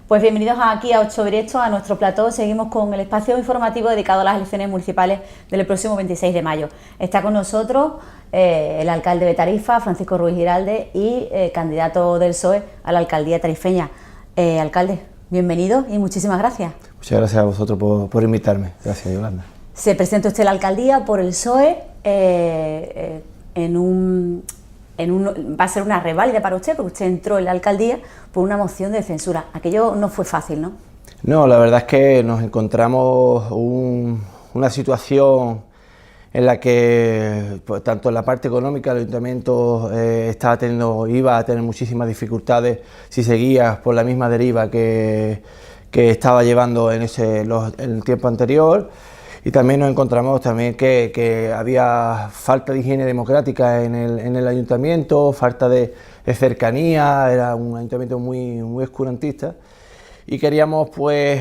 Pues bienvenidos aquí a 8 Directo, a nuestro plató. Seguimos con el espacio informativo dedicado a las elecciones municipales del próximo 26 de mayo. Está con nosotros el alcalde de Tarifa, Francisco Ruiz Giralde, y candidato del PSOE a la alcaldía tarifeña. Alcalde, bienvenido y muchísimas gracias. Muchas gracias a vosotros por invitarme. Gracias, Yolanda. Se presenta usted a la alcaldía por el PSOE va a ser una reválida para usted, porque usted entró en la alcaldía por una moción de censura. Aquello no fue fácil, ¿no? No, la verdad es que nos encontramos una situación en la que, pues, tanto en la parte económica, el ayuntamiento iba a tener muchísimas dificultades si seguía por la misma deriva que estaba llevando en el tiempo anterior. Y también nos encontramos que había falta de higiene democrática en el ayuntamiento, falta de cercanía, era un ayuntamiento muy oscurantista, y queríamos pues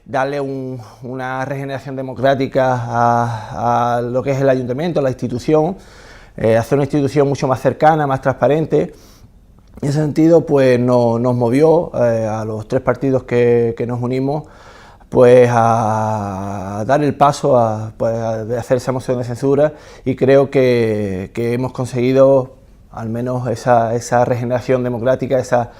darle una regeneración democrática a lo que es el ayuntamiento, a la institución, hacer una institución mucho más cercana, más transparente. En ese sentido pues nos movió a los tres partidos que nos unimos pues a dar el paso de hacer esa moción de censura, y creo que hemos conseguido al menos esa regeneración democrática, esa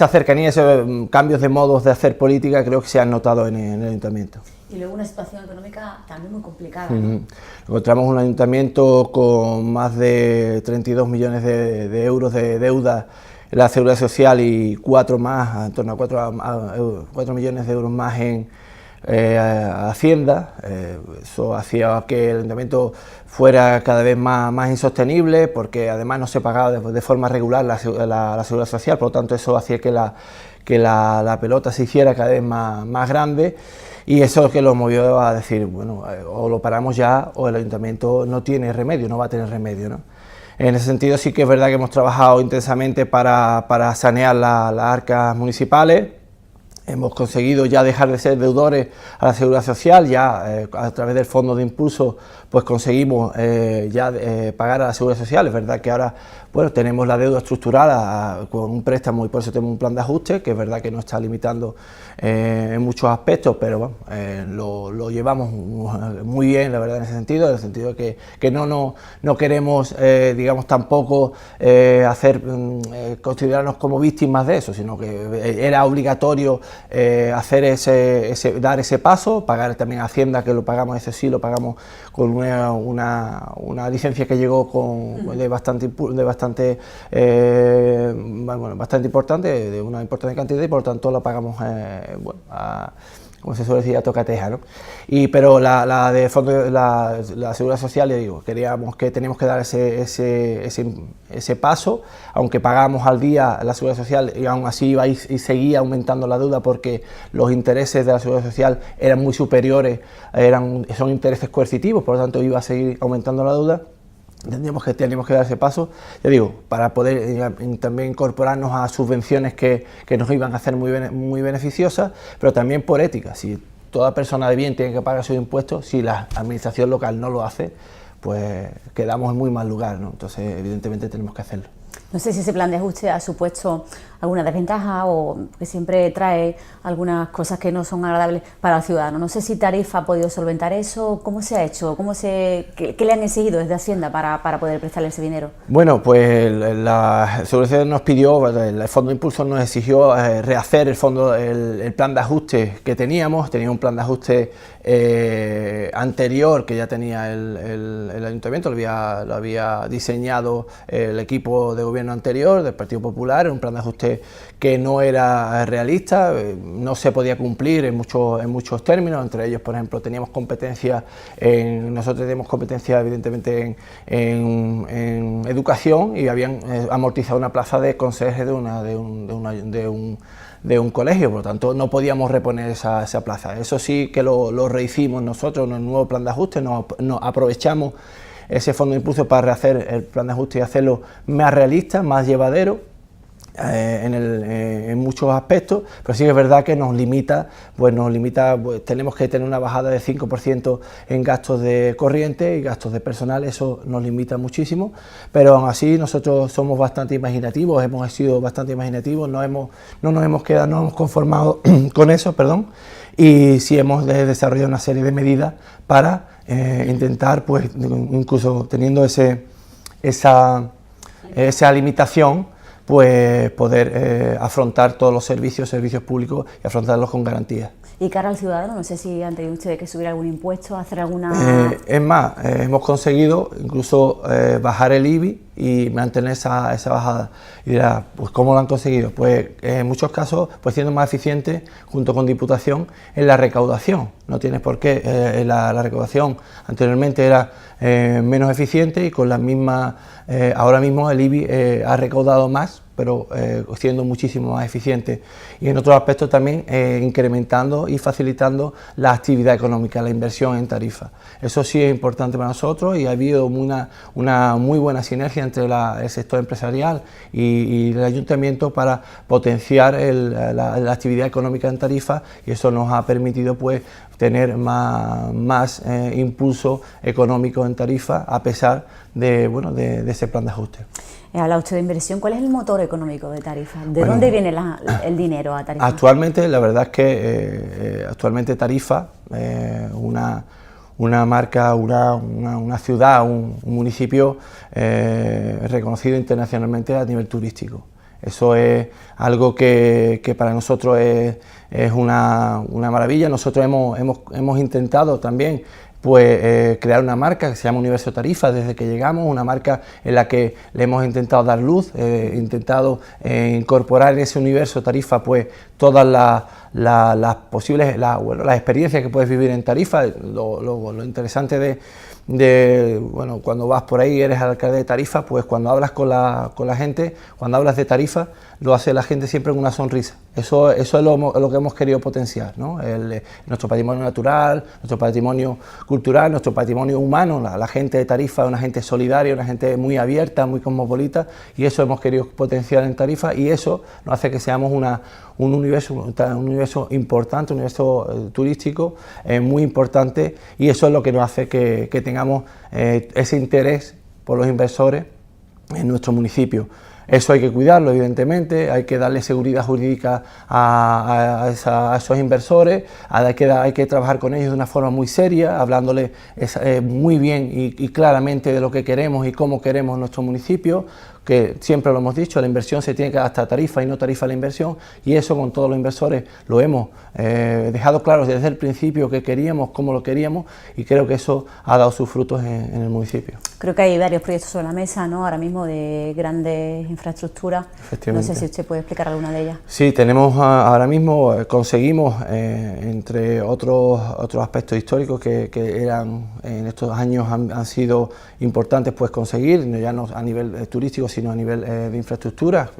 cercanía, esos cambios de modos de hacer política, creo que se han notado en el ayuntamiento. Y luego una situación económica también muy complicada, ¿no? Encontramos un ayuntamiento con más de 32 millones de euros de deuda en la Seguridad Social y 4 más, en torno a 4 millones de euros más en Hacienda. Eso hacía que el ayuntamiento fuera cada vez más insostenible, porque además no se pagaba de forma regular la Seguridad Social, por lo tanto eso hacía que la pelota se hiciera cada vez más grande, y eso es lo que lo movió a decir, bueno, o lo paramos ya o el ayuntamiento no tiene remedio, no va a tener remedio, ¿no? En ese sentido sí que es verdad que hemos trabajado intensamente para sanear las arcas municipales. Hemos conseguido ya dejar de ser deudores a la Seguridad Social, ya a través del Fondo de Impulso pues conseguimos pagar a la Seguridad Social. Es verdad que ahora bueno, tenemos la deuda estructurada con un préstamo, y por eso tenemos un plan de ajuste, que es verdad que nos está limitando en muchos aspectos, pero bueno, lo llevamos muy bien, la verdad, en el sentido de que no queremos, digamos, tampoco considerarnos como víctimas de eso, sino que era obligatorio dar ese paso, pagar también a Hacienda, que lo pagamos, ese sí lo pagamos con una licencia que llegó bastante importante, de una importante cantidad, y por lo tanto la pagamos como se suele decir, a tocateja, ¿no? Pero la de fondo, la Seguridad Social, le digo, teníamos que dar ese paso, aunque pagábamos al día la Seguridad Social, y aún así iba y seguía aumentando la deuda, porque los intereses de la Seguridad Social eran muy superiores, son intereses coercitivos, por lo tanto iba a seguir aumentando la deuda. Teníamos que dar ese paso, ya digo, para poder también incorporarnos a subvenciones que nos iban a hacer muy beneficiosas, pero también por ética. Si toda persona de bien tiene que pagar sus impuestos, si la administración local no lo hace, pues quedamos en muy mal lugar, ¿no? Entonces, evidentemente, tenemos que hacerlo. No sé si ese plan de ajuste ha supuesto alguna desventaja, o que siempre trae algunas cosas que no son agradables para el ciudadano. No sé si Tarifa ha podido solventar eso. ¿Cómo se ha hecho? ¿Qué le han exigido desde Hacienda para poder prestarle ese dinero? Bueno, pues la Seguridad nos pidió, el Fondo de Impulso nos exigió rehacer el plan de ajuste que teníamos. Tenía un plan de ajuste anterior que ya tenía el ayuntamiento, lo había diseñado el equipo de gobierno anterior del Partido Popular, un plan de ajuste que no era realista, no se podía cumplir en muchos términos. Entre ellos, por ejemplo, nosotros tenemos competencia evidentemente en educación, y habían amortizado una plaza de conserje de un colegio, por lo tanto no podíamos reponer esa plaza. Eso sí que lo rehicimos nosotros en el nuevo plan de ajuste, nos aprovechamos ese Fondo de Impulso para rehacer el plan de ajuste y hacerlo más realista, más llevadero en muchos aspectos, pero sí que es verdad que nos limita, pues tenemos que tener una bajada de 5% en gastos de corriente y gastos de personal, eso nos limita muchísimo, pero aún así nosotros somos bastante imaginativos, hemos sido bastante imaginativos, no nos hemos conformado con eso, y sí hemos desarrollado una serie de medidas para intentar, pues incluso teniendo esa limitación, pues poder afrontar todos los servicios públicos y afrontarlos con garantías. Y cara al ciudadano, no sé si han tenido ustedes que subir algún impuesto, hacer alguna... Es más, hemos conseguido incluso bajar el IBI y mantener esa bajada. Y dirá, pues ¿cómo lo han conseguido? Pues en muchos casos, pues siendo más eficientes junto con Diputación en la recaudación. No tienes por qué, la recaudación anteriormente era menos eficiente y con la misma, ahora mismo el IBI ha recaudado más, pero siendo muchísimo más eficiente, y en otros aspectos también incrementando y facilitando la actividad económica, la inversión en tarifa. Eso sí es importante para nosotros y ha habido una muy buena sinergia entre el sector empresarial y el ayuntamiento para potenciar la actividad económica en tarifa, y eso nos ha permitido pues tener más impulso económico en tarifa a pesar de ese plan de ajuste. Habla usted de inversión, ¿cuál es el motor económico de Tarifa? ¿De dónde viene el dinero a Tarifa? Actualmente, la verdad es que actualmente Tarifa, una marca, una ciudad, un municipio reconocido internacionalmente a nivel turístico. Eso es algo que para nosotros es una maravilla. Nosotros hemos intentado también pues crear una marca que se llama Universo Tarifa desde que llegamos, una marca en la que le hemos intentado dar luz, intentado incorporar en ese universo Tarifa pues todas las posibles, las experiencias que puedes vivir en Tarifa. Lo interesante bueno, cuando vas por ahí, eres alcalde de Tarifa, pues cuando hablas con la gente, cuando hablas de Tarifa, lo hace la gente siempre con una sonrisa. Eso es lo que hemos querido potenciar, ¿no? Nuestro patrimonio natural, nuestro patrimonio cultural, nuestro patrimonio humano. La gente de Tarifa es una gente solidaria, una gente muy abierta, muy cosmopolita, y eso hemos querido potenciar en Tarifa, y eso nos hace que seamos un universo importante, un universo turístico muy importante, y eso es lo que nos hace que tengamos ese interés por los inversores en nuestro municipio. Eso hay que cuidarlo, evidentemente, hay que darle seguridad jurídica a esos inversores, hay que trabajar con ellos de una forma muy seria, hablándoles muy bien y claramente de lo que queremos y cómo queremos nuestro municipio, que siempre lo hemos dicho, la inversión se tiene que adaptar a Tarifa y no Tarifa a la inversión, y eso con todos los inversores lo hemos dejado claro desde el principio que queríamos, cómo lo queríamos, y creo que eso ha dado sus frutos en el municipio. Creo que hay varios proyectos sobre la mesa, ¿no?, ahora mismo de grandes infraestructuras. No sé si usted puede explicar alguna de ellas. Sí, tenemos ahora mismo, conseguimos, entre otros aspectos históricos que eran en estos años han sido importantes pues conseguir, ya no a nivel turístico, sino a nivel de infraestructura,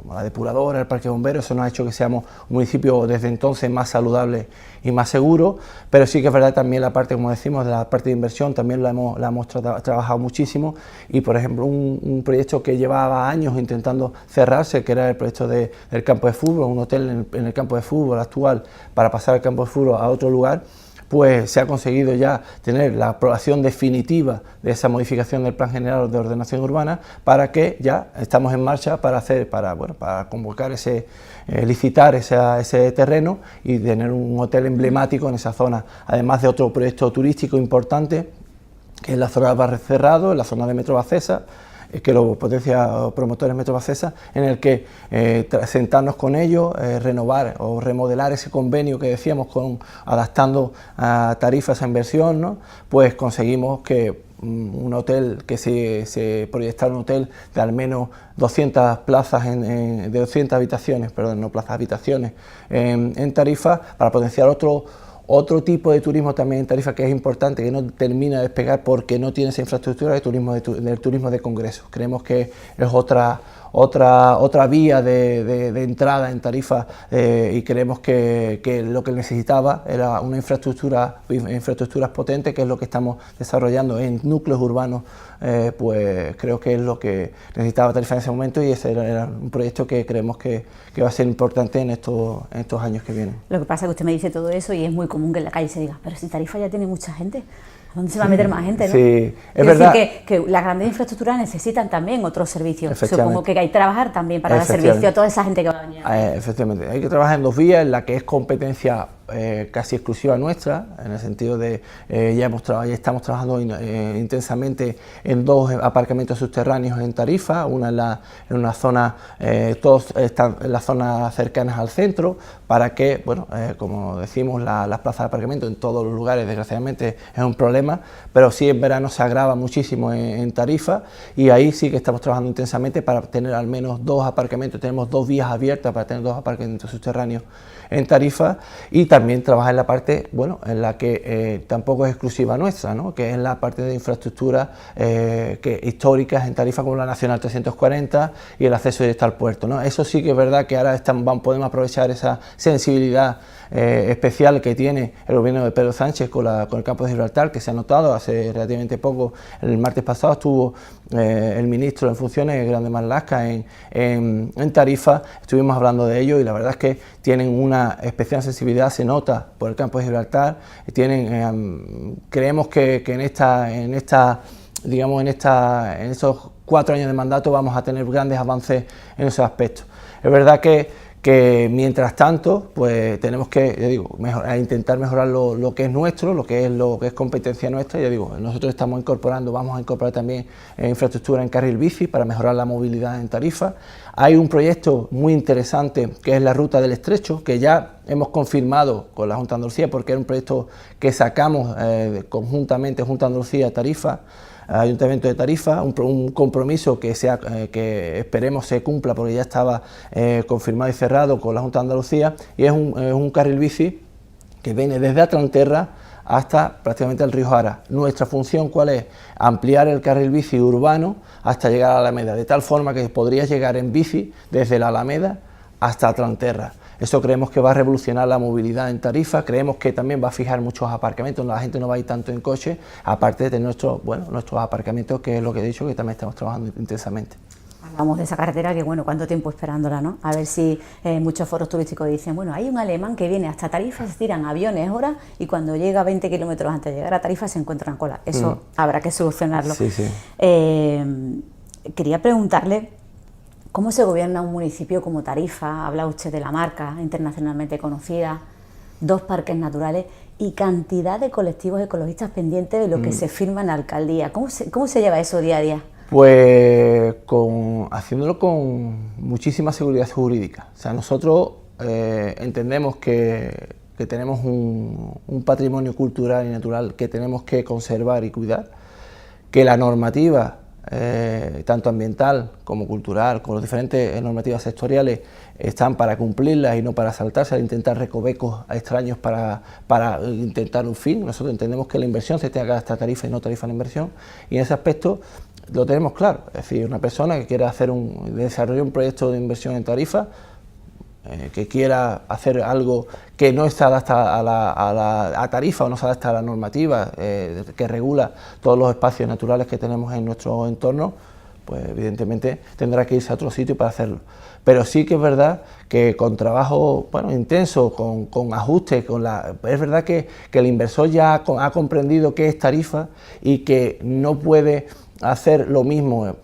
la depuradora, el parque bombero. Eso nos ha hecho que seamos un municipio desde entonces más saludable y más seguro, pero sí que es verdad también la parte, como decimos, de la parte de inversión, también la hemos trabajado muchísimo, y por ejemplo un proyecto que llevaba años intentando cerrarse, que era el proyecto del campo de fútbol, un hotel en el campo de fútbol actual, para pasar el campo de fútbol a otro lugar, pues se ha conseguido ya tener la aprobación definitiva de esa modificación del Plan General de Ordenación Urbana, para que ya estamos en marcha para convocar licitar ese terreno y tener un hotel emblemático en esa zona, además de otro proyecto turístico importante, que es la zona de Barrio Cerrado, en la zona de Metro Bacesa, que lo potencia promotores Metro Bacesa, en el que sentarnos con ellos, renovar o remodelar ese convenio que decíamos, adaptando a tarifas a inversión, ¿no? Pues conseguimos que un hotel, que se proyectara un hotel de al menos 200 plazas, de 200 habitaciones, perdón, no plazas, habitaciones en Tarifa, para potenciar otro tipo de turismo también en Tarifa, que es importante, que no termina de despegar porque no tiene esa infraestructura del turismo de congresos. Creemos que es otra otra vía de entrada en Tarifa, y creemos que lo que necesitaba era una infraestructuras potentes, que es lo que estamos desarrollando en núcleos urbanos. Pues creo que es lo que necesitaba Tarifa en ese momento, y ese era un proyecto que creemos que va a ser importante en estos años que vienen. Lo que pasa es que usted me dice todo eso y es muy común que en la calle se diga, pero si Tarifa ya tiene mucha gente, ¿a dónde se va a meter más gente, no? Sí, es verdad. Decir que las grandes infraestructuras necesitan también otros servicios. Supongo que hay que trabajar también para dar servicio a toda esa gente que va a venir. Efectivamente, hay que trabajar en dos vías, en la que es competencia casi exclusiva nuestra, en el sentido de ya estamos trabajando intensamente en dos aparcamientos subterráneos en Tarifa, una en una zona, todos están en las zonas cercanas al centro, para que, bueno, como decimos, las plazas de aparcamiento en todos los lugares desgraciadamente es un problema, pero sí en verano se agrava muchísimo en Tarifa, y ahí sí que estamos trabajando intensamente para tener al menos dos aparcamientos. Tenemos dos vías abiertas para tener dos aparcamientos subterráneos en Tarifa, y también trabajar en la parte, bueno, en la que tampoco es exclusiva nuestra, ¿no?, que es la parte de infraestructuras históricas en Tarifa, como la Nacional 340 y el acceso directo al puerto, ¿no? Eso sí que es verdad que ahora podemos aprovechar esa sensibilidad especial que tiene el gobierno de Pedro Sánchez con el campo de Gibraltar, que se ha notado hace relativamente poco. El martes pasado estuvo el ministro en funciones, Grande Marlaska, en Tarifa. Estuvimos hablando de ello, y la verdad es que tienen una especial sensibilidad, se nota por el campo de Gibraltar. Creemos que en estos 4 años de mandato vamos a tener grandes avances en esos aspectos. Es verdad que mientras tanto, pues tenemos que, ya digo, intentar mejorar lo que es nuestro, lo que es competencia nuestra. Ya digo, nosotros vamos a incorporar también infraestructura en carril bici para mejorar la movilidad en Tarifa. Hay un proyecto muy interesante que es la Ruta del Estrecho, que ya hemos confirmado con la Junta de Andalucía, porque era un proyecto que sacamos conjuntamente Junta de Andalucía, Tarifa, Ayuntamiento de Tarifa, un compromiso que esperemos se cumpla, porque ya estaba confirmado y cerrado con la Junta de Andalucía, y es un carril bici que viene desde Atlanterra hasta prácticamente el río Jara. Nuestra función, ¿cuál es? Ampliar el carril bici urbano hasta llegar a la Alameda, de tal forma que podrías llegar en bici desde la Alameda hasta Atlanterra. Eso creemos que va a revolucionar la movilidad en Tarifa. Creemos que también va a fijar muchos aparcamientos, la gente no va a ir tanto en coche, aparte de tener nuestros aparcamientos, que es lo que he dicho, que también estamos trabajando intensamente. Hablamos de esa carretera que, bueno, ¿cuánto tiempo esperándola, no? A ver si muchos foros turísticos dicen, bueno, hay un alemán que viene hasta Tarifa, se tiran aviones horas, y cuando llega 20 kilómetros antes de llegar a Tarifa se encuentran cola. Eso habrá que solucionarlo. Sí, sí. Quería preguntarle, ¿cómo se gobierna un municipio como Tarifa? Habla usted de la marca internacionalmente conocida, 2 parques naturales y cantidad de colectivos ecologistas pendientes de lo que se firma en la alcaldía. ¿Cómo se lleva eso día a día? Pues haciéndolo con muchísima seguridad jurídica. O sea, nosotros entendemos que tenemos un patrimonio cultural y natural que tenemos que conservar y cuidar, que la normativa, tanto ambiental como cultural, con las diferentes normativas sectoriales, están para cumplirlas y no para saltarse, al intentar recovecos extraños para intentar un fin. Nosotros entendemos que la inversión se tenga que gastar Tarifa y no Tarifa la inversión, y en ese aspecto lo tenemos claro. Es decir, una persona que quiera desarrollar un proyecto de inversión en Tarifa, que quiera hacer algo que no está adaptada a Tarifa o no se adapta a la normativa que regula todos los espacios naturales que tenemos en nuestro entorno, pues evidentemente tendrá que irse a otro sitio para hacerlo. Pero sí que es verdad que con trabajo intenso, con ajustes, es verdad que el inversor ya ha comprendido qué es Tarifa y que no puede hacer lo mismo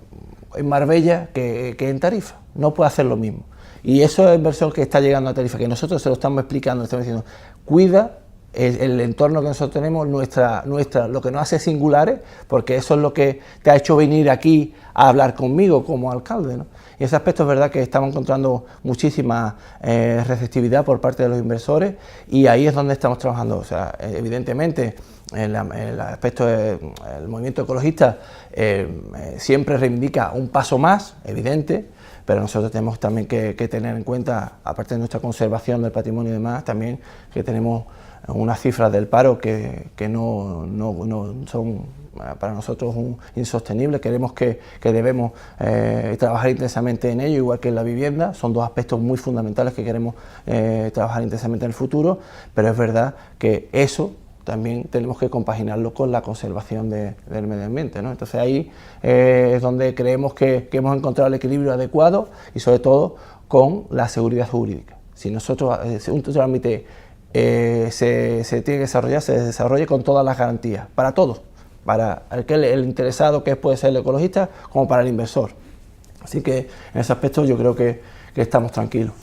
en Marbella que en Tarifa, no puede hacer lo mismo. Y eso es inversión que está llegando a Tarifa, que nosotros se lo estamos explicando, estamos diciendo, cuida el entorno que nosotros tenemos, lo que nos hace singulares, porque eso es lo que te ha hecho venir aquí a hablar conmigo como alcalde, ¿no? Y ese aspecto es verdad que estamos encontrando muchísima receptividad por parte de los inversores, y ahí es donde estamos trabajando. O sea, evidentemente, el aspecto del movimiento ecologista siempre reivindica un paso más, evidente, pero nosotros tenemos también que tener en cuenta, aparte de nuestra conservación del patrimonio y demás, también que tenemos unas cifras del paro que no son para nosotros insostenibles. Creemos que debemos trabajar intensamente en ello, igual que en la vivienda. Son dos aspectos muy fundamentales que queremos trabajar intensamente en el futuro, pero es verdad que eso también tenemos que compaginarlo con la conservación del medio ambiente, ¿no? Entonces ahí es donde creemos que hemos encontrado el equilibrio adecuado y sobre todo con la seguridad jurídica. Si nosotros, un trámite se tiene que desarrollar, se desarrolle con todas las garantías, para todos, para el interesado, que puede ser el ecologista, como para el inversor. Así que en ese aspecto yo creo que estamos tranquilos.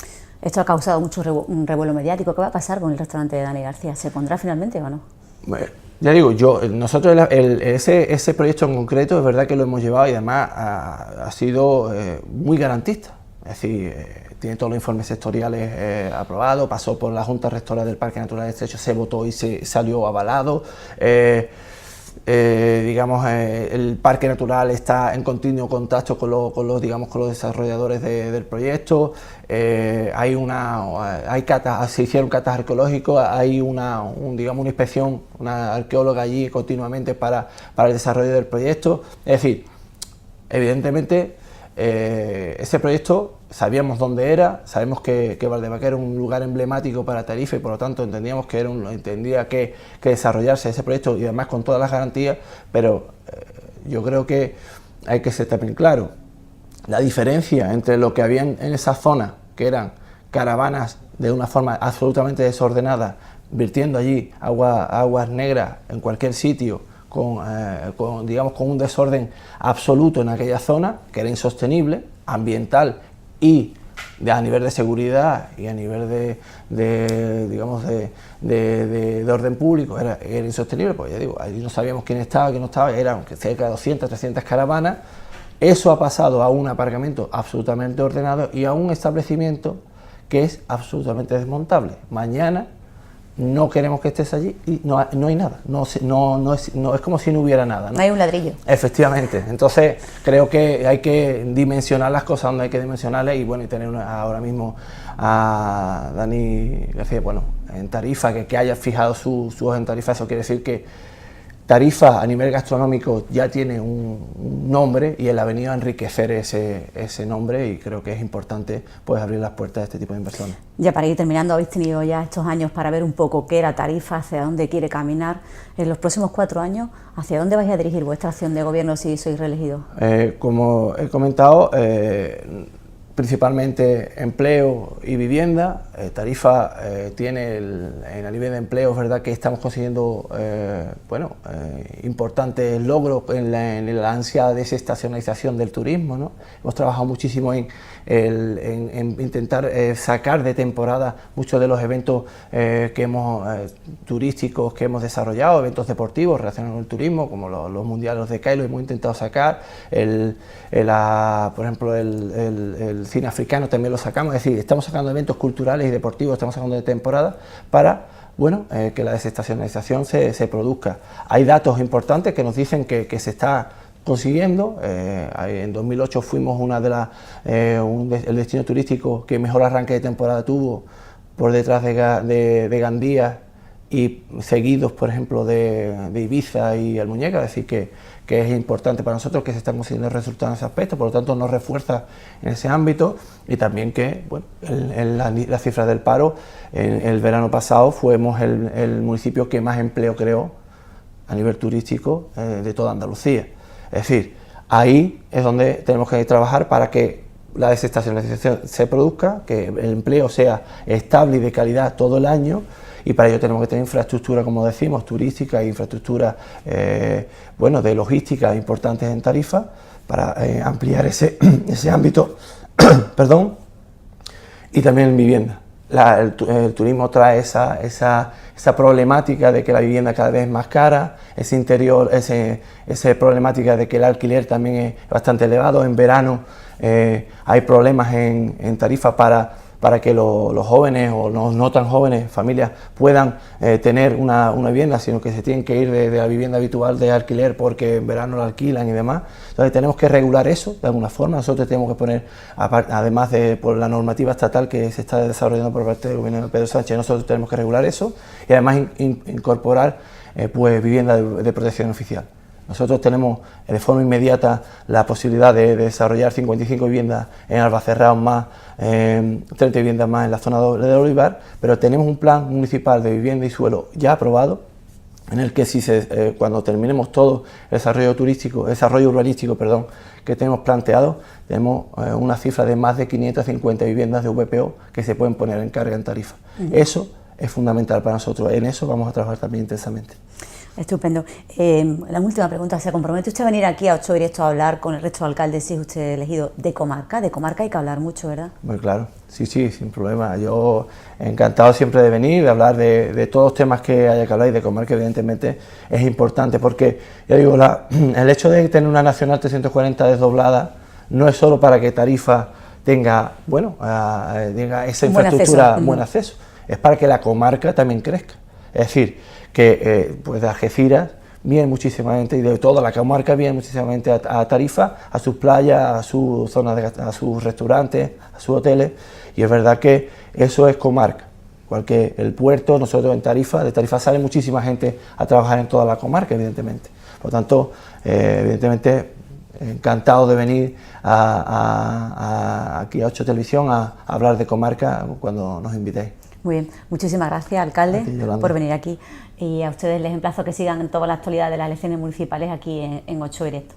Esto ha causado mucho revuelo mediático. ¿Qué va a pasar con el restaurante de Dani García? ¿Se pondrá finalmente o no? Ya digo, nosotros ese proyecto en concreto es verdad que lo hemos llevado y además ha sido muy garantista. Es decir, tiene todos los informes sectoriales aprobados, pasó por la Junta Rectora del Parque Natural de Estrecho, se votó y se salió avalado. El Parque Natural está en continuo contacto con los desarrolladores del proyecto. Se hicieron catas arqueológicos, hay una inspección, una arqueóloga allí continuamente para el desarrollo del proyecto. Es decir, evidentemente ese proyecto sabíamos dónde era, sabemos que Valdevaquer era un lugar emblemático para Tarifa y por lo tanto entendíamos que tendría que desarrollarse ese proyecto y además con todas las garantías, pero yo creo que hay que ser también claro, la diferencia entre lo que había en esa zona, que eran caravanas de una forma absolutamente desordenada, vertiendo allí aguas negras en cualquier sitio, con un desorden absoluto en aquella zona, que era insostenible, ambiental y a nivel de seguridad y a nivel de orden público, era insostenible, pues ya digo, allí no sabíamos quién estaba, quién no estaba, eran cerca de 200, 300 caravanas. Eso ha pasado a un aparcamiento absolutamente ordenado y a un establecimiento que es absolutamente desmontable. Mañana no queremos que estés allí y no hay nada, es como si no hubiera nada, ¿no? No hay un ladrillo. Efectivamente, entonces creo que hay que dimensionar las cosas donde hay que dimensionarlas y tener ahora mismo a Dani García, en Tarifa, que haya fijado su ojo en Tarifa. Eso quiere decir que Tarifa a nivel gastronómico ya tiene un nombre y él ha venido a enriquecer ese nombre y creo que es importante abrir las puertas a este tipo de inversiones. Ya para ir terminando, habéis tenido ya estos años para ver un poco qué era Tarifa, hacia dónde quiere caminar. En los próximos 4 años, ¿hacia dónde vais a dirigir vuestra acción de gobierno si sois reelegidos? Como he comentado, principalmente empleo y vivienda. Tarifa tiene a nivel de empleo, es verdad que estamos consiguiendo importantes logros en la ansiada desestacionalización del turismo, ¿no? Hemos trabajado muchísimo en intentar sacar de temporada muchos de los eventos turísticos que hemos desarrollado, eventos deportivos relacionados con el turismo, como los mundiales de Kailo, hemos intentado sacar, por ejemplo, el cine africano también lo sacamos, es decir, estamos sacando eventos culturales y deportivos, estamos sacando de temporada para que la desestacionalización se produzca. Hay datos importantes que nos dicen que se está consiguiendo. En 2008 fuimos el destino turístico que mejor arranque de temporada tuvo, por detrás de Gandía y seguidos, por ejemplo, de Ibiza y Almuñécar. Es decir, que es importante para nosotros que se están consiguiendo resultados en ese aspecto, por lo tanto nos refuerza en ese ámbito y también que la cifra del paro, el verano pasado fuimos el municipio que más empleo creó a nivel turístico de toda Andalucía. Es decir, ahí es donde tenemos que trabajar para que la desestacionalización se produzca, que el empleo sea estable y de calidad todo el año, y para ello tenemos que tener infraestructura, como decimos, turística e infraestructura de logística importantes en Tarifa para ampliar ese ámbito perdón, y también en vivienda. El turismo trae esa problemática de que la vivienda cada vez es más cara, esa problemática de que el alquiler también es bastante elevado. En verano hay problemas en Tarifa para para que los jóvenes o no tan jóvenes, familias, puedan tener una vivienda, sino que se tienen que ir de la vivienda habitual de alquiler porque en verano la alquilan y demás. Entonces tenemos que regular eso de alguna forma. Nosotros tenemos que poner, además de por la normativa estatal que se está desarrollando por parte del gobierno de Pedro Sánchez, nosotros tenemos que regular eso y además incorporar pues vivienda de protección oficial. Nosotros tenemos de forma inmediata la posibilidad de desarrollar 55 viviendas en Albacerrao más 30 viviendas más en la zona de Olivar, pero tenemos un plan municipal de vivienda y suelo ya aprobado, en el que cuando terminemos todo el desarrollo urbanístico que tenemos planteado, tenemos una cifra de más de 550 viviendas de VPO que se pueden poner en carga en tarifa. Eso es fundamental para nosotros, en eso vamos a trabajar también intensamente. Estupendo. La última pregunta, ¿se compromete usted a venir aquí a 8 Directo a hablar con el resto de alcaldes si es usted elegido de comarca? De comarca hay que hablar mucho, ¿verdad? Muy claro, sí, sin problema. Yo encantado siempre de venir, de hablar de todos los temas que haya que hablar, y de comarca evidentemente es importante porque, ya digo, el hecho de tener una Nacional 340 desdoblada no es solo para que Tarifa tenga, tenga esa infraestructura, buen acceso, es para que la comarca también crezca. Es decir, que pues de Algeciras viene muchísima gente y de toda la comarca viene muchísima gente a Tarifa, a sus playas, a sus zonas, a sus restaurantes, a sus hoteles, y es verdad que eso es comarca. Igual que el puerto, nosotros de Tarifa sale muchísima gente a trabajar en toda la comarca, evidentemente. Por lo tanto, evidentemente, encantado de venir aquí a 8 Televisión a hablar de comarca cuando nos invitéis. Muy bien, muchísimas gracias, alcalde, por venir aquí, y a ustedes les emplazo a que sigan toda la actualidad de las elecciones municipales aquí en 8 Directo.